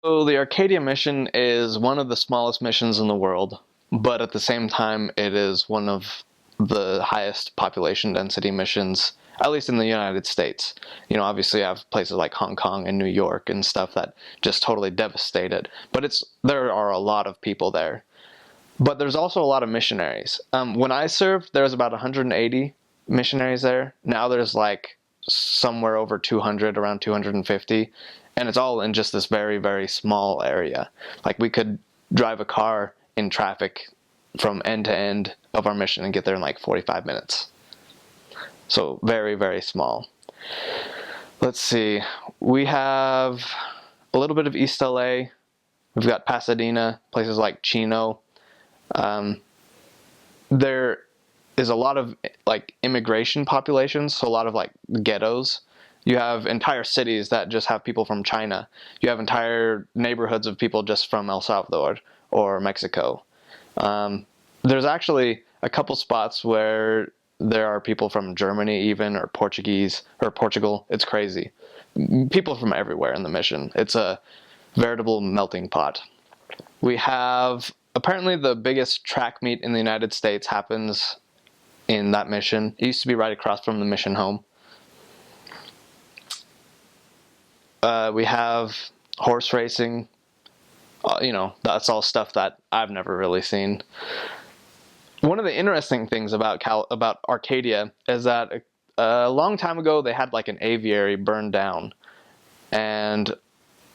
So the Arcadia mission is one of the smallest missions in the world, but at the same time, it is one of the highest population density missions, at least in the United States. You know, obviously, I have places like Hong Kong and New York and stuff that just totally devastated. But there are a lot of people there. But there's also a lot of missionaries. When I served, there was about 180 missionaries there. Now there's like somewhere over 200, around 250, and it's all in just this very, very small area. Like we could drive a car in traffic from end to end of our mission and get there in like 45 minutes. So very, very small. Let's see. We have a little bit of East LA. We've got Pasadena, places like Chino. There is a lot of like immigration populations, so a lot of like ghettos. You have entire cities that just have people from China. You have entire neighborhoods of people just from El Salvador or Mexico. There's actually a couple spots where there are people from Germany even, or Portuguese, or Portugal. It's crazy. People from everywhere in the mission. It's a veritable melting pot. We have apparently the biggest track meet in the United States happens in that mission. It used to be right across from the mission home. We have horse racing. That's all stuff that I've never really seen. One of the interesting things about Arcadia is that a long time ago they had like an aviary burned down, and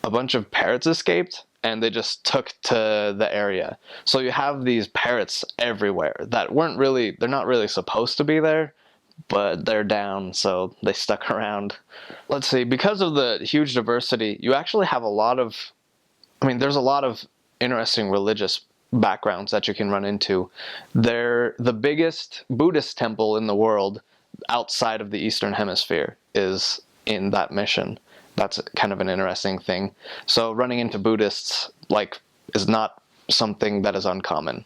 a bunch of parrots escaped, and they just took to the area. So you have these parrots everywhere that they're not really supposed to be there, but they're down, so they stuck around. Let's see, because of the huge diversity, you actually have there's a lot of interesting religious backgrounds that you can run into. They're the biggest Buddhist temple in the world outside of the Eastern Hemisphere is in that mission. That's kind of an interesting thing. So running into Buddhists is not something that is uncommon.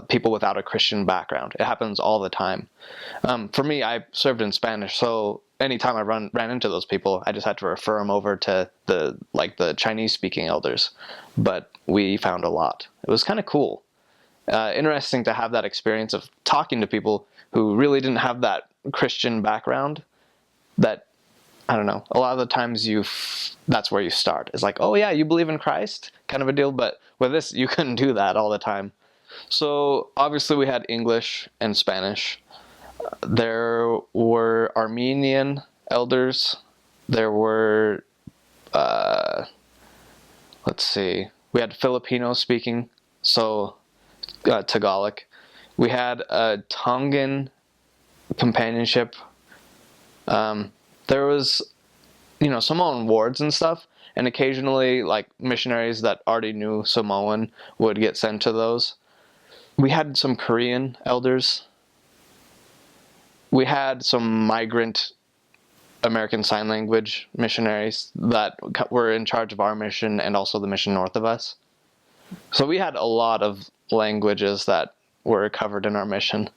People without a Christian background. It happens all the time. For me, I served in Spanish, so anytime I ran into those people, I just had to refer them over to the Chinese-speaking elders. But we found a lot. It was kind of cool. Interesting to have that experience of talking to people who really didn't have that Christian background. That, I don't know, a lot of the times that's where you start. It's like, oh yeah, you believe in Christ? Kind of a deal. But with this, you couldn't do that all the time. So obviously we had English and Spanish. There were Armenian elders. There were, we had Filipino speaking, so Tagalog. We had a Tongan companionship. There was, Samoan wards and stuff, and occasionally like missionaries that already knew Samoan would get sent to those. We had some Korean elders. We had some migrant American Sign Language missionaries that were in charge of our mission and also the mission north of us. So we had a lot of languages that were covered in our mission.